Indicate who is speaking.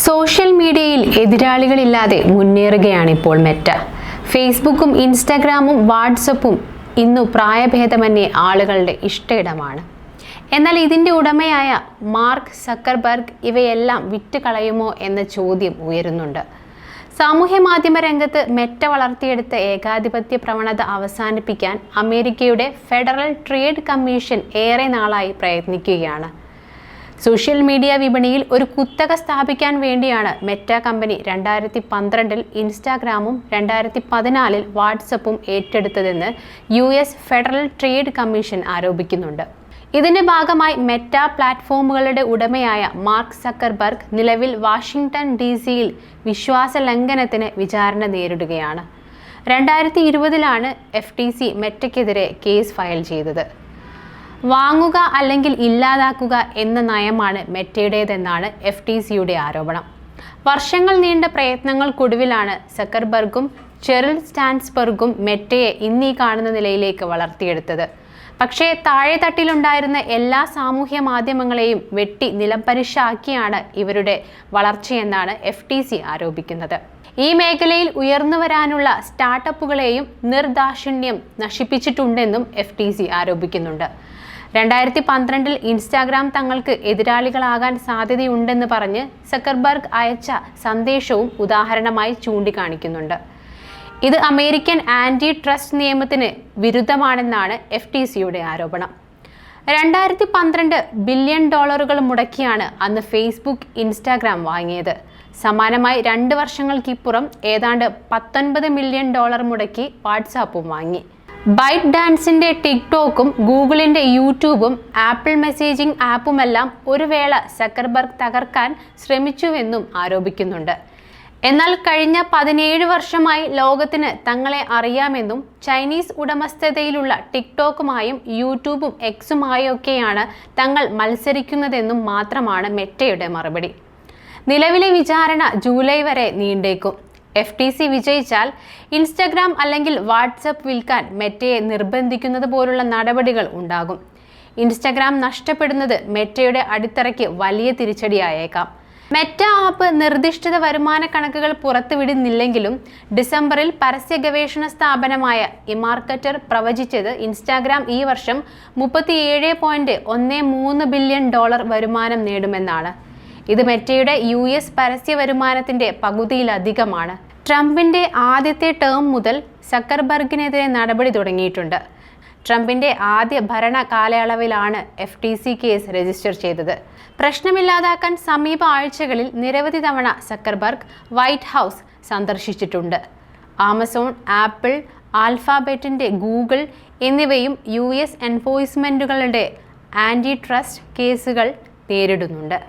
Speaker 1: Social മീഡിയയിൽ എതിരാളികളില്ലാതെ മുന്നേറുകയാണിപ്പോൾ Meta. ഫേസ്ബുക്കും ഇൻസ്റ്റാഗ്രാമും വാട്സപ്പും ഇന്നു പ്രായഭേദമന്യേ ആളുകളുടെ ഇഷ്ടയിടമാണ്. എന്നാൽ ഇതിൻ്റെ ഉടമയായ മാർക്ക് സക്കർബർഗ് ഇവയെല്ലാം വിറ്റുകളയുമോ എന്ന ചോദ്യം ഉയരുന്നുണ്ട്. സാമൂഹ്യ മാധ്യമ രംഗത്ത് മെറ്റ വളർത്തിയെടുത്ത ഏകാധിപത്യ പ്രവണത അവസാനിപ്പിക്കാൻ അമേരിക്കയുടെ ഫെഡറൽ ട്രേഡ് കമ്മീഷൻ ഏറെ നാളായി പ്രയത്നിക്കുകയാണ്. സോഷ്യൽ മീഡിയ വിപണിയിൽ ഒരു കുത്തക സ്ഥാപിക്കാൻ വേണ്ടിയാണ് മെറ്റ കമ്പനി 2012 ഇൻസ്റ്റാഗ്രാമും 2014 വാട്സപ്പും ഏറ്റെടുത്തതെന്ന് US ഫെഡറൽ ട്രേഡ് കമ്മീഷൻ ആരോപിക്കുന്നുണ്ട്. ഇതിന്റെ ഭാഗമായി മെറ്റ പ്ലാറ്റ്ഫോമുകളുടെ ഉടമയായ മാർക്ക് സക്കർബർഗ് നിലവിൽ വാഷിംഗ്ടൺ DC-യിൽ വിശ്വാസ ലംഘനത്തിന് വിചാരണ നേരിടുകയാണ്. 2020 FTC മെറ്റയ്ക്കെതിരെ കേസ് ഫയൽ ചെയ്തത്. വാങ്ങുക അല്ലെങ്കിൽ ഇല്ലാതാക്കുക എന്ന നയമാണ് മെറ്റയുടേതെന്നാണ് FTCയുടെ ആരോപണം. വർഷങ്ങൾ നീണ്ട പ്രയത്നങ്ങൾക്കൊടുവിലാണ് സക്കർബർഗും ചെറിൽ സ്റ്റാൻസ്ബർഗും മെറ്റയെ ഇന്നീ കാണുന്ന നിലയിലേക്ക് വളർത്തിയെടുത്തത്. പക്ഷേ താഴെത്തട്ടിലുണ്ടായിരുന്ന എല്ലാ സാമൂഹ്യ മാധ്യമങ്ങളെയും വെട്ടി നിലംപരിശാക്കിയാണ് ഇവരുടെ വളർച്ചയെന്നാണ് FTC ആരോപിക്കുന്നത്. ഈ മേഖലയിൽ ഉയർന്നു വരാനുള്ള സ്റ്റാർട്ടപ്പുകളെയും നിർദാക്ഷിണ്യം നശിപ്പിച്ചിട്ടുണ്ടെന്നും FTC ആരോപിക്കുന്നുണ്ട്. 2012 ഇൻസ്റ്റാഗ്രാം തങ്ങൾക്ക് എതിരാളികളാകാൻ സാധ്യതയുണ്ടെന്ന് പറഞ്ഞ് സക്കർബർഗ് അയച്ച സന്ദേശവും ഉദാഹരണമായി ചൂണ്ടിക്കാണിക്കുന്നുണ്ട്. ഇത് അമേരിക്കൻ ആന്റി ട്രസ്റ്റ് നിയമത്തിന് വിരുദ്ധമാണെന്നാണ് FTCയുടെ ആരോപണം. 2012 ബില്യൺ ഡോളറുകൾ മുടക്കിയാണ് അന്ന് ഫേസ്ബുക്ക് ഇൻസ്റ്റാഗ്രാം വാങ്ങിയത്. സമാനമായി 2 വർഷങ്ങൾക്കിപ്പുറം ഏതാണ്ട് $19 മില്യൺ മുടക്കി വാട്സാപ്പും വാങ്ങി. ബൈറ്റ് ഡാൻസിന്റെ ടിക്ടോക്കും ഗൂഗിളിന്റെ യൂട്യൂബും ആപ്പിൾ മെസ്സേജിംഗ് ആപ്പുമെല്ലാം ഒരു വേള സക്കർബർഗ് തകർക്കാൻ ശ്രമിച്ചുവെന്നും ആരോപിക്കുന്നുണ്ട്. എന്നാൽ കഴിഞ്ഞ 17 വർഷമായി ലോകത്തിന് തങ്ങളെ അറിയാമെന്നും ചൈനീസ് ഉടമസ്ഥതയിലുള്ള ടിക്ടോക്കുമായും യൂട്യൂബും എക്സുമായൊക്കെയാണ് തങ്ങൾ മത്സരിക്കുന്നതെന്നും മാത്രമാണ് മെറ്റയുടെ മറുപടി. നിലവിലെ വിചാരണ ജൂലൈ വരെ നീണ്ടേക്കും. FTC വിജയിച്ചാൽ ഇൻസ്റ്റാഗ്രാം അല്ലെങ്കിൽ വാട്സപ്പ് വിൽക്കാൻ മെറ്റയെ നിർബന്ധിക്കുന്നത് പോലുള്ള നടപടികൾ ഉണ്ടാകും. ഇൻസ്റ്റാഗ്രാം നഷ്ടപ്പെടുന്നത് മെറ്റയുടെ അടിത്തറയ്ക്ക് വലിയ തിരിച്ചടിയായേക്കാം. മെറ്റ ആപ്പ് നിർദ്ദിഷ്ട വരുമാന കണക്കുകൾ പുറത്തുവിടുന്നില്ലെങ്കിലും ഡിസംബറിൽ പരസ്യ ഗവേഷണ സ്ഥാപനമായ ഇമാർക്കറ്റർ പ്രവചിച്ചത് ഇൻസ്റ്റാഗ്രാം ഈ വർഷം $37.13 ബില്യൺ വരുമാനം നേടുമെന്നാണ്. ഇത് മെറ്റയുടെ US പരസ്യ വരുമാനത്തിന്റെ പകുതിയിലധികമാണ്. ട്രംപിന്റെ ആദ്യത്തെ ടേം മുതൽ സക്കർബർഗിനെതിരെ നടപടി തുടങ്ങിയിട്ടുണ്ട്. ട്രംപിന്റെ ആദ്യ ഭരണ കാലയളവിലാണ് FTC കേസ് രജിസ്റ്റർ ചെയ്തത്. പ്രശ്നമില്ലാതാക്കാൻ സമീപ ആഴ്ചകളിൽ നിരവധി തവണ സക്കർബർഗ് വൈറ്റ് ഹൗസ് സന്ദർശിച്ചിട്ടുണ്ട്. ആമസോൺ, ആപ്പിൾ, ആൽഫാബെറ്റിന്റെ ഗൂഗിൾ എന്നിവയും US എൻഫോഴ്സ്മെന്റുകളുടെ ആന്റി ട്രസ്റ്റ് കേസുകൾ നേരിടുന്നുണ്ട്.